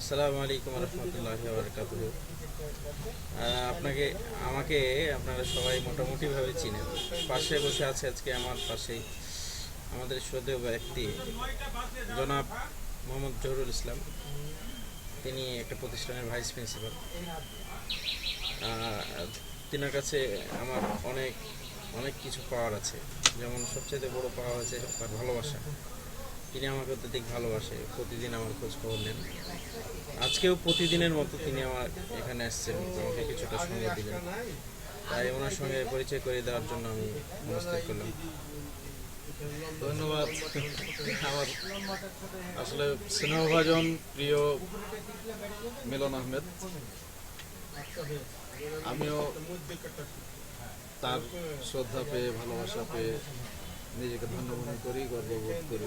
আসসালামু আলাইকুম রহমতুল্লাহি ওয়া বারাকাতুহু। আমাকে আপনারা সবাই মোটামুটিভাবে চিনেন। পাশে বসে আছে আজকে আমার পাশেই আমাদের শ্রদ্ধেয় ব্যক্তি জনাব মোহাম্মদ জহুরুল ইসলাম। তিনি একটা প্রতিষ্ঠানের ভাইস প্রিন্সিপাল। তিনার কাছে আমার অনেক অনেক কিছু পাওয়ার আছে। যেমন সবচেয়ে বড় পাওয়া হচ্ছে তার ভালোবাসা। তিনি আমাকে অত্যধিক ভালোবাসে, প্রতিদিন আমার খোঁজ খবর নেন। আজকেও প্রতিদিনের মতো তিনি আমার এখানে আসছেন, আমাকে কিছুটা সঙ্গ দিলেন। তাই ওনার সঙ্গে পরিচয় করে দেওয়ার জন্য আমি উপস্থিত করলাম। ধন্যবাদ। আমার আসলে স্নেহভাজন প্রিয় মিলন আহমেদ, আমিও তার শ্রদ্ধা পেয়ে ভালোবাসা পেয়ে নিজেকে ধন্য মনে করি, গর্ববোধ করি।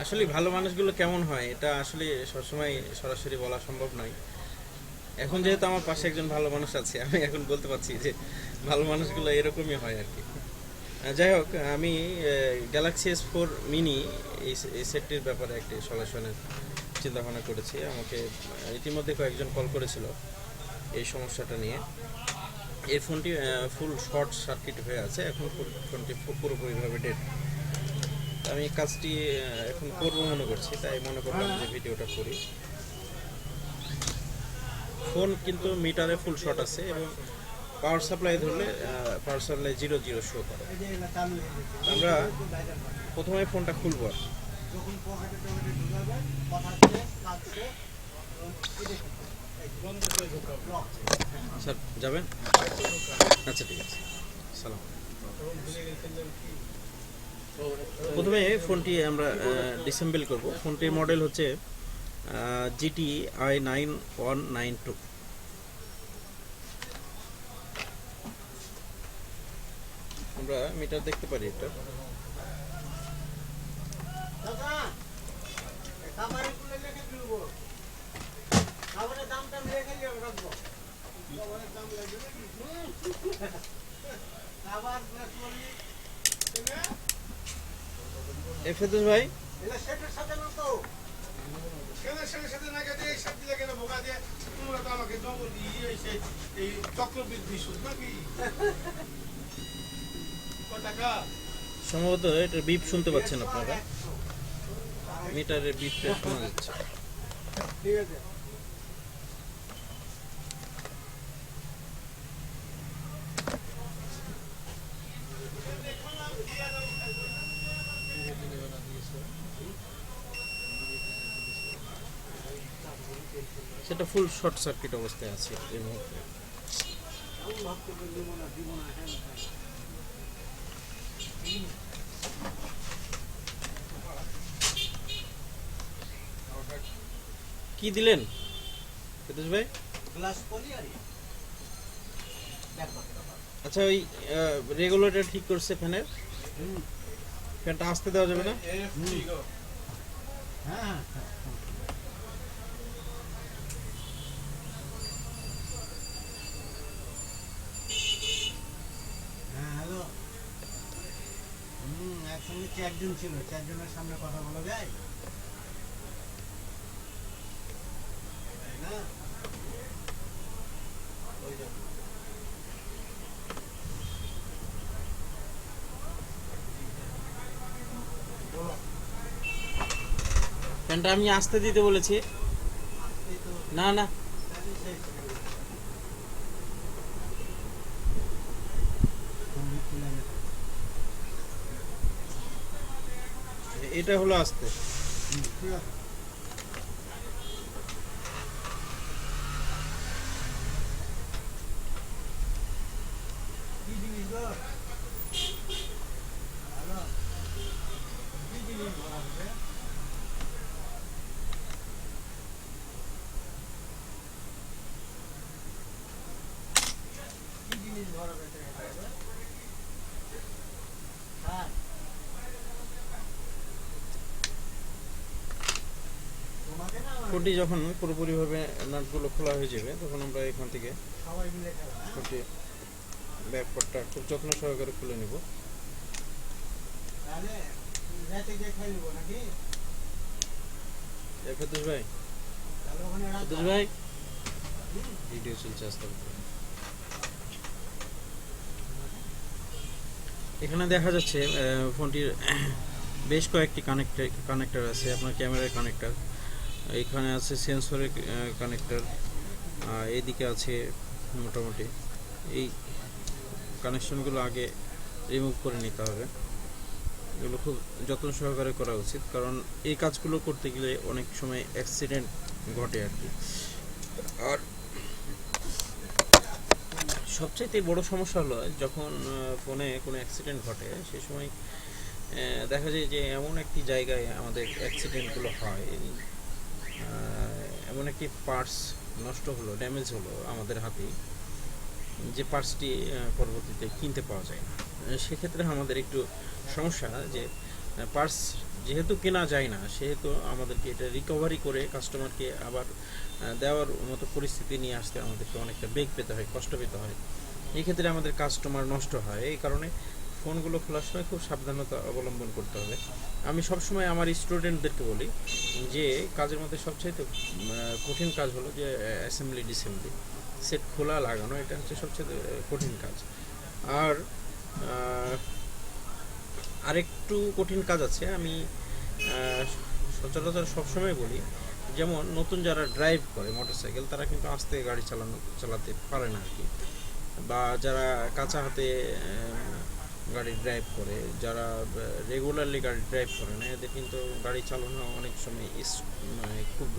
আসলে ভালো মানুষগুলো কেমন হয় এটা আসলে সবসময় সরাসরি বলা সম্ভব নয়। এখন যেহেতু আমার পাশে একজন ভালো মানুষ আছে, আমি এখন বলতে পারছি যে ভালো মানুষগুলো এরকমই হয় আর কি। যাই হোক, আমি গ্যালাক্সি S4 মিনি এই সেটটির ব্যাপারে একটি সলিউশনের চিন্তা ভাবনা করেছি। আমাকে ইতিমধ্যে কয়েকজন কল করেছিল এই সমস্যাটা নিয়ে। এই ফোনটি ফুল শর্ট সার্কিট হয়ে আছে, এখন ফোনটি পুরোপুরিভাবে ডেড। আমি কাজটি এখন করবো মনে করছি, তাই মনে করলাম যে ভিডিওটা করি। ফোন কিন্তু মিটারে ফুল শর্ট আছে এবং পাওয়ার সাপ্লাই ধরলে পাওয়ার সাপ্লাই 0 শো করে। আমরা প্রথমে ফোনটা খুলবো। স্যার যাবেন? আচ্ছা ঠিক আছে, সালাম। প্রথমে ফোনটি আমরা ডিসেম্বল করব। ফোনটির মডেল হচ্ছে GTI 9192। আমরা মিটার দেখতে পারি এটা। ফেরদৌস ভাই, সম্ভবত এটা বিপ শুনতে পাচ্ছেন আপনারা, মিটারের বিপটা শোনা যাচ্ছে। সেটা ফুল শর্ট সার্কিট অবস্থায় আছে এই মুহূর্তে। কি দিলেন ফেরদৌস ভাই? আচ্ছা, ওই রেগুলেটর ঠিক করছে ফ্যানের? ফ্যানটা আসতে দেওয়া যাবে না? একসঙ্গে 4 জন ছিল, 4 জনের সামনে কথা বলা যায় না? ফ্যানটা আমি আসতে দিতে বলেছি। না না, এটা হলো আসতে। কি জিনিস গো? হ্যালো, কি জিনিস ভরা হবে? কি জিনিস ভরা হবে? হ্যাঁ, তোমাকে না ফোনটি যখন পুরোপুরিভাবে নাটগুলো খোলা হয়ে যাবে, তখন আমরা এখান থেকে সবাই মিলে খেলা। ফোনটি ব্যাকপার্টটা খুব যত্ন সহকারে খুলে নিব। তাহলে রাতে গিয়ে খাই নেবো নাকি? ফেরদৌস ভাই, তাহলে সন্তোষ ভাই ভিডিও চলছে আস্তে আস্তে। এখানে দেখা যাচ্ছে ফোনটির বেশ কয়েকটি কানেক্টর আছে, আপনার ক্যামেরার কানেক্টর, এখানে আছে সেন্সরের কানেক্টর, এইদিকে আছে মোটামুটি এই কানেকশনগুলো আগে রিমুভ করে নিতে হবে। এগুলো খুব যত্ন সহকারে করা উচিত, কারণ এই কাজগুলো করতে গেলে অনেক সময় অ্যাক্সিডেন্ট ঘটে আর কি। আর সবচাইতে বড় সমস্যা হলো যখন ফোনে কোনো অ্যাক্সিডেন্ট ঘটে, সেই সময় দেখা যায় যে এমন একটি জায়গায় আমাদের অ্যাক্সিডেন্টগুলো হয়, এমন একটি পার্টস নষ্ট হলো, ড্যামেজ হলো আমাদের হাতেই, যে পার্টসটি পরবর্তীতে কিনতে পাওয়া যায় না। সেক্ষেত্রে আমাদের একটু সমস্যা, যে পার্টস যেহেতু কেনা যায় না, সেহেতু আমাদেরকে এটা রিকভারি করে কাস্টমারকে আবার দেওয়ার মতো পরিস্থিতি নিয়ে আসতে আমাদেরকে অনেকটা বেগ পেতে হয়, কষ্ট পেতে হয়। এই ক্ষেত্রে আমাদের কাস্টমার নষ্ট হয়। এই কারণে ফোনগুলো খোলার সময় খুব সাবধানতা অবলম্বন করতে হবে। আমি সবসময় আমার স্টুডেন্টদেরকে বলি যে কাজের মধ্যে সবচাইতে কঠিন কাজ হলো যে অ্যাসেম্বলি ডিসেম্বলি, সেট খোলা লাগানো, এটা হচ্ছে সবচেয়ে কঠিন কাজ। আর আরেকটু কঠিন কাজ আছে, আমি সচরাচর সবসময় বলি, যেমন নতুন যারা ড্রাইভ করে মোটরসাইকেল, তারা কিন্তু আস্তে গাড়ি চালাতে পারে না আর কি, বা যারা কাঁচা হাতে গাড়ি ড্রাইভ করে, যারা রেগুলারলি গাড়ি ড্রাইভ করে না, এদের কিন্তু গাড়ি চালানো অনেক সময় মানে খুব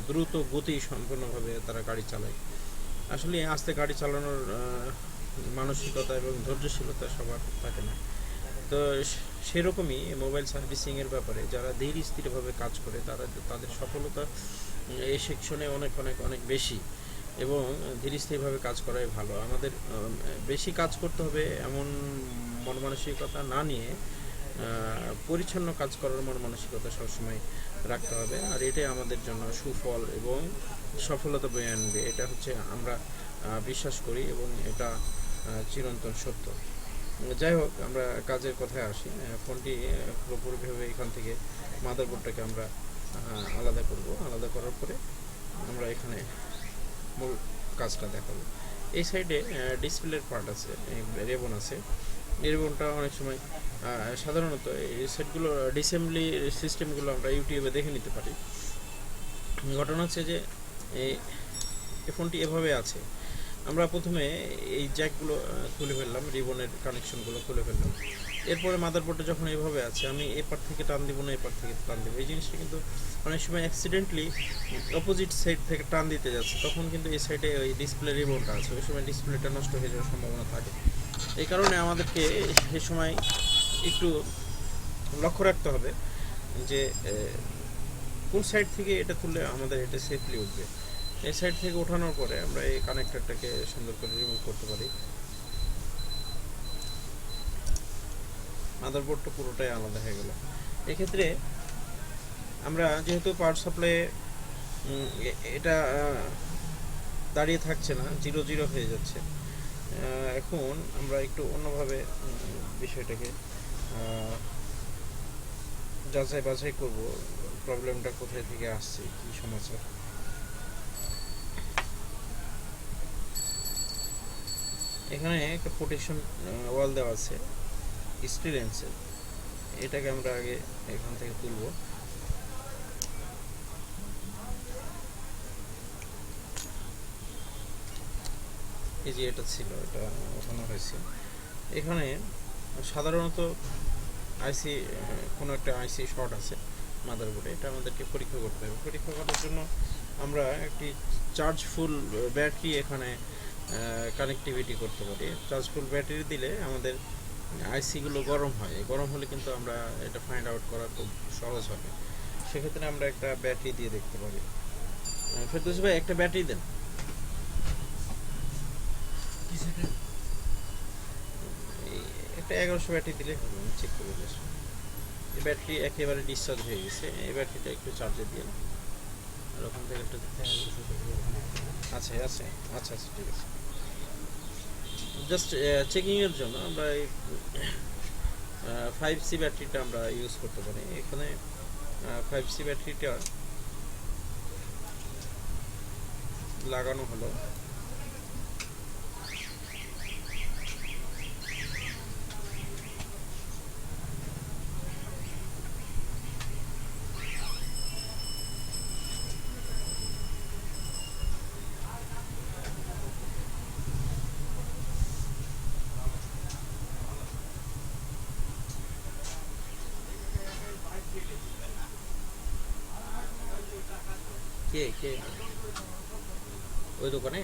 দ্রুত গতি সম্পূর্ণভাবে তারা গাড়ি চালায়। আসলে আস্তে গাড়ি চালানোর মানসিকতা এবং ধৈর্যশীলতা সবার থাকে না। তো সেরকমই মোবাইল সার্ভিসিংয়ের ব্যাপারে যারা ধীর স্থিরভাবে কাজ করে, তাদের সফলতা এই সেকশনে অনেক অনেক অনেক বেশি, এবং ধীর স্থিরভাবে কাজ করাই ভালো। আমাদের বেশি কাজ করতে হবে এমন মন মানসিকতা না নিয়ে পরিচ্ছন্ন কাজ করার মন মানসিকতা সবসময় রাখতে হবে। আর এটাই আমাদের জন্য সুফল এবং সফলতা বয়ে আনবে, এটা হচ্ছে আমরা বিশ্বাস করি, এবং এটা চিরন্তন সত্য। যাই হোক, আমরা কাজের কথায় আসি। ফোনটি পুরোপুরিভাবে এখান থেকে মাদারবোর্ডটাকে আমরা আলাদা করব। আলাদা করার পরে আমরা এখানে মূল কাজটা দেখাবো। এই সাইডে ডিসপ্লের পার্ট আছে, রেবন আছে। এই রেবনটা অনেক সময় সাধারণত এই সেটগুলো ডিসেম্বলি সিস্টেমগুলো আমরা ইউটিউবে দেখে নিতে পারি। ঘটনা হচ্ছে যে এই ফোনটি এভাবে আছে, আমরা প্রথমে এই জ্যাকগুলো খুলে ফেললাম, রিবনের কানেকশনগুলো খুলে ফেললাম। এরপরে মাদারবোর্ডটা যখন এইভাবে আছে, আমি এপার থেকে টান দিব না এপার থেকে টান দেবো, এই জিনিসটা কিন্তু অনেক সময় অ্যাক্সিডেন্টলি অপোজিট সাইড থেকে টান দিতে যাচ্ছে, তখন কিন্তু এই সাইডে ওই ডিসপ্লে রিবনটা আছে, ওই সময় ডিসপ্লেটা নষ্ট হয়ে যাওয়ার সম্ভাবনা থাকে। এই কারণে আমাদেরকে এই সময় একটু লক্ষ্য রাখতে হবে যে কোন সাইড থেকে এটা তুললে আমাদের এটা সেফলি উঠবে। এই সাইড থেকে ওঠানোর পরে আমরা এই কানেক্টরটাকে সুন্দর করে রিমুভ করতে পারি। মাদারবোর্ডটা পুরোটাই আলাদা হয়ে গেল। এক্ষেত্রে আমরা যেহেতু পাওয়ার সাপ্লাই এটা দাঁড়িয়ে থাকছে না, 0 হয়ে যাচ্ছে, এখন আমরা একটু অন্যভাবে বিষয়টাকে যাচাই বাছাই করব, প্রবলেমটা কোথায় থেকে আসছে, কী সমস্যা। এখানে একটা প্রোটেকশন ওয়াল দেওয়া আছে স্টিলেন্সের, এটাকে আমরা আগে এখান থেকে তুলব। এই যে এটা ছিল, এটা ওঠানো হয়েছে। এখানে সাধারণত আইসি, কোনো একটা আইসি শর্ট আছে মাদারবোর্ডে, এটা আমাদেরকে পরীক্ষা করতে হবে। পরীক্ষা করার জন্য আমরা একটি চার্জফুল ব্যাটারি এখানে কানেক্টিভিটি করতে পারি। চার্জফুল ব্যাটারি দিলে আমাদের আইসিগুলো গরম হয়, গরম হলে কিন্তু আমরা এটা ফাইন্ড আউট করা খুব সহজ হবে। সেক্ষেত্রে আমরা একটা ব্যাটারি দিয়ে দেখতে পারি। ফেরদৌস ভাই, একটা ব্যাটারি দেন। একটা 1100 ব্যাটারি দিলে হবে, আমি চেক করে দিয়েছি। এই ব্যাটারি একেবারে ডিসচার্জ হয়ে গেছে, এই ব্যাটারিটা একটু চার্জে দিয়ে আর ওখান থেকে একটা আচ্ছা আচ্ছা আচ্ছা আচ্ছা ঠিক আছে। জাস্ট চেকিংয়ের জন্য আমরা এই 5C ব্যাটারিটা আমরা ইউজ করতে পারি। এখানে 5C ব্যাটারিটা লাগানো হলো। কে কে ওই দোকানে?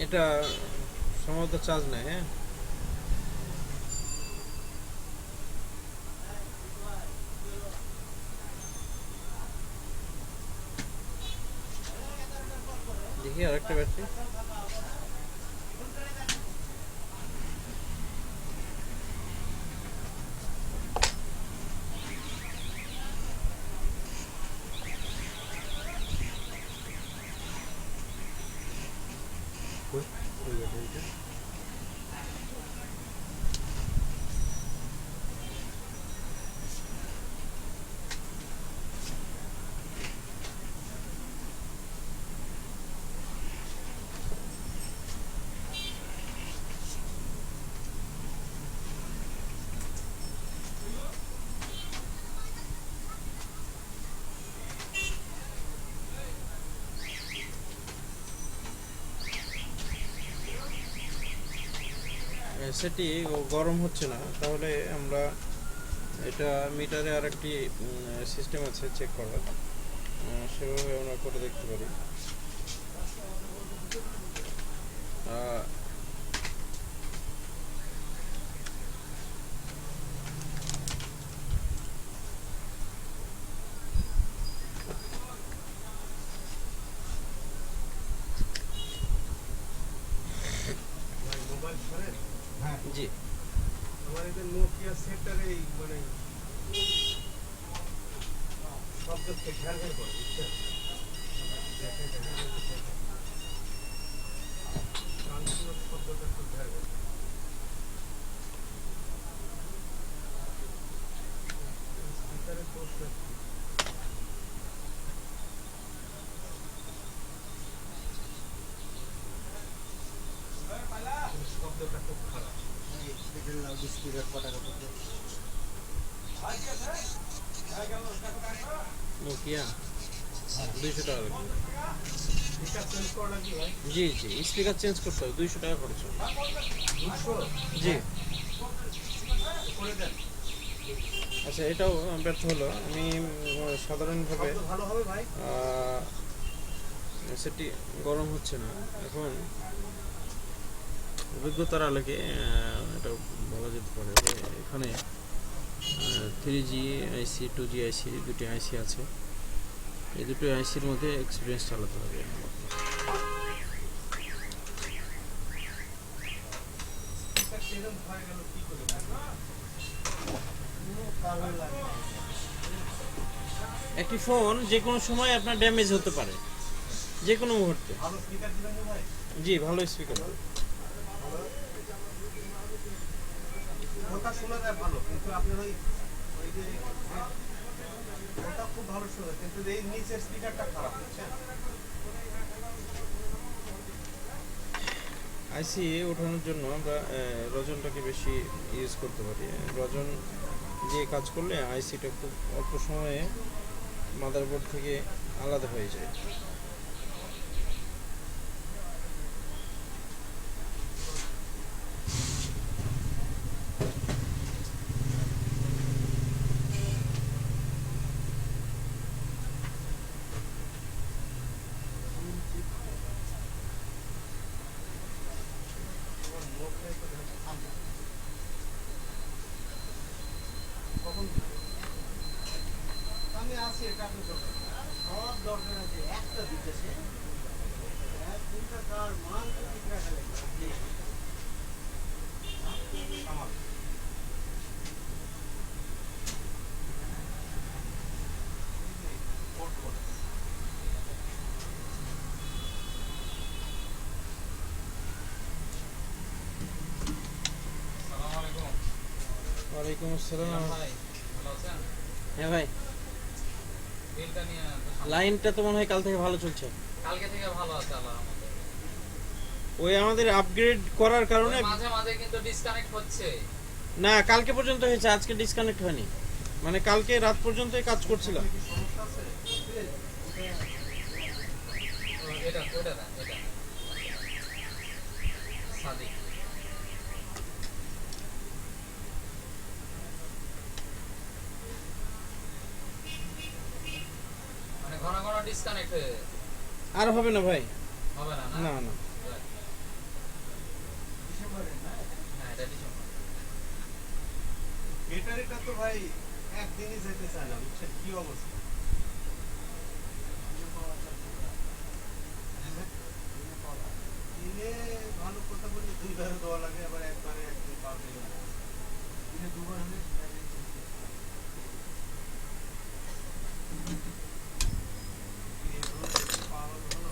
এটা সম্ভবত চার্জ নেয়। হ্যাঁ, দেখি আরেকটা ব্যাটারি। ওই ব্যাটারিটা সেটি গরম হচ্ছে না, তাহলে আমরা এটা মিটারে আরেকটি সিস্টেম আছে চেক করার, সেভাবে আমরা করে দেখতে পারি। আহ, মোবাইল শোনেন? হ্যাঁ, জি আমার এই যে নোকিয়া সেন্টারে মানে শব্দ ঘ্যার ঘ্যার করে, বুঝছেন? ট্রান্সফার শব্দটা খুব ঘ্যার ঘ্যার করে। স্পিকারের দোষটা কি? শব্দটা খুব খারাপ। লাউড স্পিকার কটা করতে নোকিয়া 200 টাকা লাগবে। স্পিকার চেঞ্জ করা লাগবে ভাই। জি জি, স্পিকার চেঞ্জ করতে হবে, 200 টাকা খরচ হবে। 200 জি করে দেন। আচ্ছা, এটাও ব্যর্থ হলো। আমি সাধারণভাবে শব্দ ভালো হবে ভাই। সেটি গরম হচ্ছে না। এখন অভিজ্ঞতার আলোকে এটা বলা যেতে পারে যে এখানে 3G আইসি 2G আইসি দুটি আইসি আছে। এই দুটো আইসির মধ্যে এক্সপিরিয়েন্স চালাতে হবে আমাকে। স্পিকার চেঞ্জ হয়ে গেল কি করে? কোনো কারণ লাগে না। একটি ফোন যে কোনো সময় আপনার ড্যামেজ হতে পারে, যে কোনো মুহূর্তে। ভালো স্পিকার দিবেন তো ভাই? জি, ভালো স্পিকার। ওটা শোনা যায় ভালো, কিন্তু আপনার ওই ওই যে ওটা খুব ভালো শোনে, কিন্তু এই নিচের স্পিকারটা খারাপ, বুঝছেন? আইসি ওঠানোর জন্য আমরা রজনটাকে বেশি ইউজ করতে পারি। রজন দিয়ে কাজ করলে আইসিটা খুব অল্প সময়ে মাদারবোর্ড থেকে আলাদা হয়ে যায়। কখন আমি আসি, এটা আপনি দরকার সব দরকার আছে, একটা দিতেছে তিনটা কার মান যদি দেখা লাগে আমার ওয়ালাইকুম আসসালাম। ভাই ভালো আছেন? হ্যাঁ ভাই, বিলটা নিয়ে তো সামনে- লাইনটা তো মনে হয় কাল থেকে ভালো চলছে। কালকে থেকে ভালো আছে আল্লাহর রহমতে। ওই আমাদের আপগ্রেড করার কারণে ওই মাঝে মাঝে কিন্তু ডিসকানেক্ট হচ্ছে। না, কালকে পর্যন্ত হয়েছে, আজকে ডিসকানেক্ট হয়নি। মানে কালকে রাত পর্যন্তই কাজ করছিলাম। ও, এটা ওটা না এটা সাদিক মানে ঘন ঘন ডিসকানেক্ট হয়ে আর হবে না ভাই, হবে না না না না। ডিসেম্বরের না? হ্যাঁ এটা ডিসেম্বর। ব্যাটারিটা তো ভাই একদিনই যেতে চায় না, বুঝছেন কি অবস্থা? দিনে ভালো কথা বললে দুইবারও দেওয়া লাগে, আবার একবারে একদিন পাবে না। দিনে দুবার হলে পাওয়া হলো।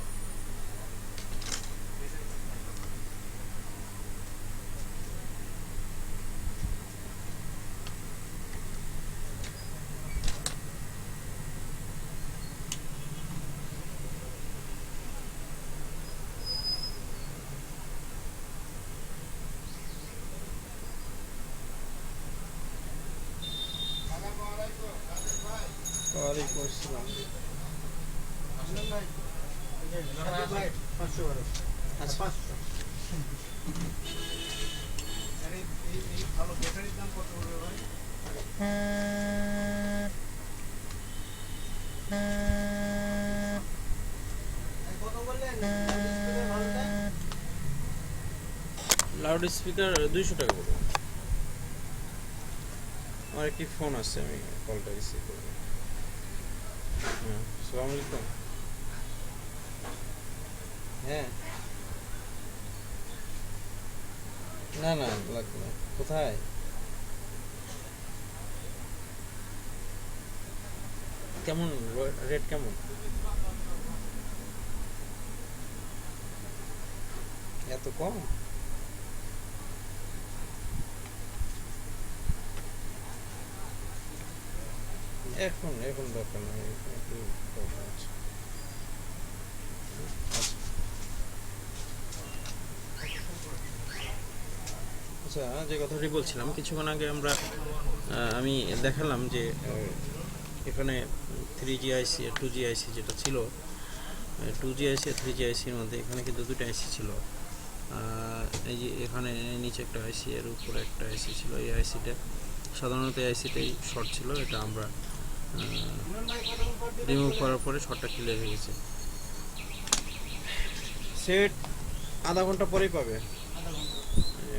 ওয়ালাইকুম আসসালাম। আসলেন ভাই, এই যে সাদিক ভাই, 500 বারো। আচ্ছা। 500। আর এই ভালো ব্যাটারির দাম কত পড়বে ভাই? এই কত বললেন? ডিসপ্লে ভালোটা? লাউড স্পিকার 200 টাকা পড়বে। আমার একটি ফোন আছে, আমি কলটা রিসিভ করব। হ্যাঁ, আসসালামু আলাইকুম। হ্যাঁ, না না লাগবে না। কোথায়? কেমন রেট কেমন? এত কম? এখন এখন দরকার নেই, এখন একটু প্রবলেম আছে। আচ্ছা আচ্ছা, যে কথাটি বলছিলাম কিছুক্ষণ আগে আমি দেখালাম যে এখানে 3G আইসি আর 2G আইসি যেটা ছিল, 2G আইসি আর 3G আইসির মধ্যে এখানে কিন্তু দুটো আইসি ছিল। এই যে এখানে নিচে একটা আইসি, এর উপরে একটা আইসি ছিল। এই আইসিটা সাধারণত এই আইসিটাই শর্ট ছিল, এটা আমরা রিমুভ করার পরে শর্টটা ক্লিয়ার হয়ে গেছে। সেট আধা ঘন্টা পরেই পাবে।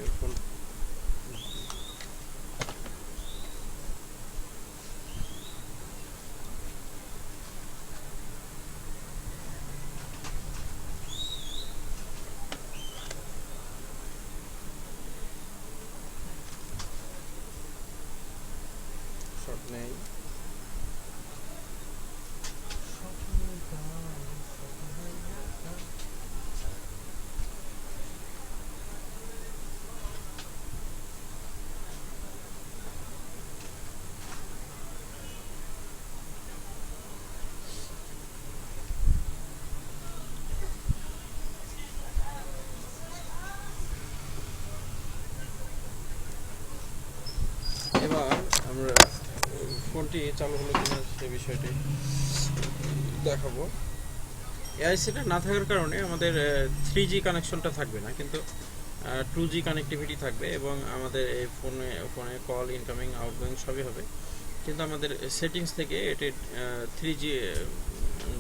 এখন শর্ট নেই। এবার আমরা ফোনটি চালু হলো কিনা সে বিষয়টি দেখাবো। এআইসিটা না থাকার কারণে আমাদের 3G কানেকশনটা থাকবে না, কিন্তু 2G কানেক্টিভিটি থাকবে এবং আমাদের এই ফোনে কল ইনকামিং আউটগোয়িং সবই হবে। কিন্তু আমাদের সেটিংস থেকে এটি 3G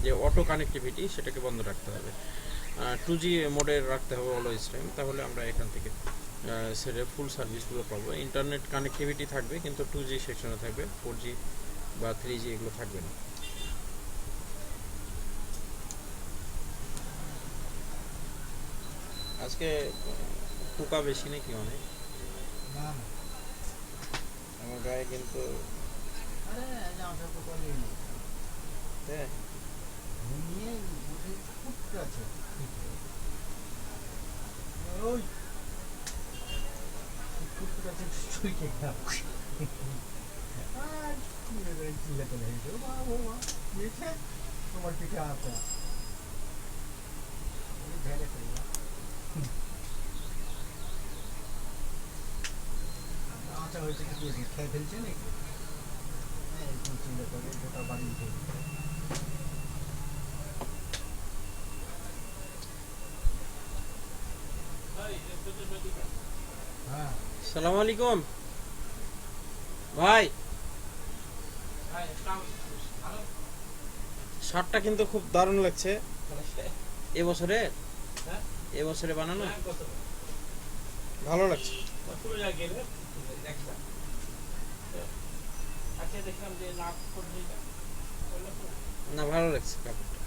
যে অটো কানেক্টিভিটি সেটাকে বন্ধ রাখতে হবে, 2G মোডে রাখতে হবে অলওয়েজ টাইম। তাহলে আমরা এখান থেকে সেটা ফুল সার্ভিসগুলো পাবো। ইন্টারনেট কানেক্টিভিটি থাকবে কিন্তু 2G সেকশনে থাকবে, 4G বা 3G এগুলো থাকবে না। আজকে পোকা বেশি নাকি অনেক? না না, আমার গায়ে কিন্তু আরে জামা তো কলিয়ে নেই। হ্যাঁ, নিয়ে বসে ফুটতে আছে। ওই ফুটতে আছে, শুই কে আর চিল্লাতে নেই ও মা দিয়েছে তোমার পিঠে আটা ঢেলে ফেললাম আটা হয়েছে কি দিয়ে খেয়ে ফেলছে নাকি এরকম চিন্তা করে গোটা বাড়ি উঠে হ্যাঁ সালাম আলাইকুম ভাই, শার্টটা কিন্তু খুব দারুণ লাগছে এবছরে এবছরে বানানো ভালো লাগছে। না ভালো লাগছে কাপড়টা।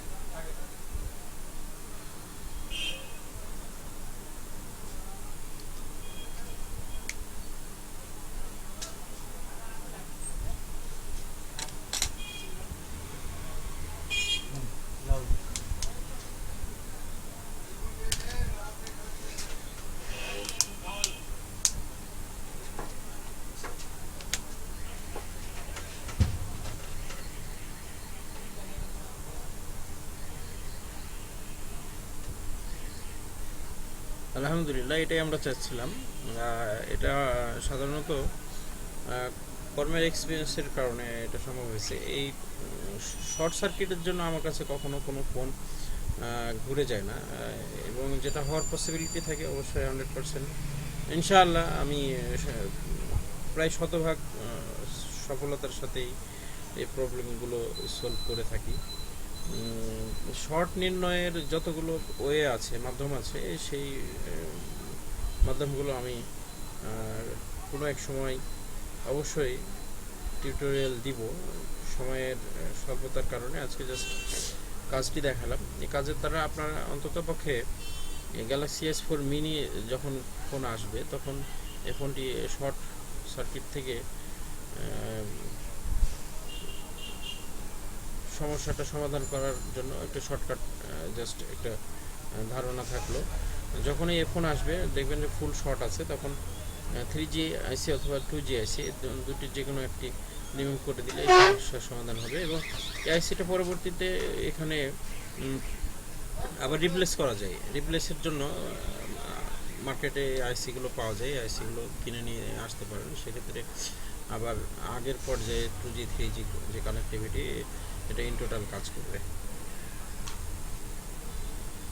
লাউ আলহামদুলিল্লাহ, এটাই আমরা চাচ্ছিলাম। এটা সাধারণত কর্মের এক্সপিরিয়েন্সের কারণে এটা সম্ভব হয়েছে। এই শর্ট সার্কিটের জন্য আমার কাছে কখনো কোনো ফোন ঘুরে যায় না, এবং যেটা হওয়ার পসিবিলিটি থাকে অবশ্যই 100% ইনশাআল্লাহ আমি প্রায় শতভাগ সফলতার সাথেই এই প্রবলেমগুলো সলভ করে থাকি। শর্ট নির্ণয়ের যতগুলো ওয়ে আছে, মাধ্যম আছে, সেই মাধ্যমগুলো আমি কোনো এক সময় অবশ্যই টিউটোরিয়াল দিব। সময়ের স্বল্পতার কারণে আজকে জাস্ট কাজটি দেখালাম। এই কাজের দ্বারা আপনারা অন্ততপক্ষে গ্যালাক্সি S4 মিনি যখন ফোন আসবে তখন এই ফোনটি শর্ট সার্কিট থেকে সমস্যাটা সমাধান করার জন্য একটা শর্টকাট জাস্ট একটা ধারণা থাকলো। যখনই এই ফোন আসবে দেখবেন যে ফুল শর্ট আছে, তখন 3G আইসি অথবা 2G আইসি দুটি যে কোনো একটি রিমুভ করে দিলে এই সমস্যার সমাধান হবে, এবং এই আইসিটা পরবর্তীতে এখানে আবার রিপ্লেস করা যায়। রিপ্লেসের জন্য মার্কেটে আইসিগুলো পাওয়া যায়, আইসিগুলো কিনে নিয়ে আসতে পারেন। সেক্ষেত্রে আবার আগের পর্যায়ে 2G 3G যে কানেক্টিভিটি, এটা ইন টোটাল কাজ করবে।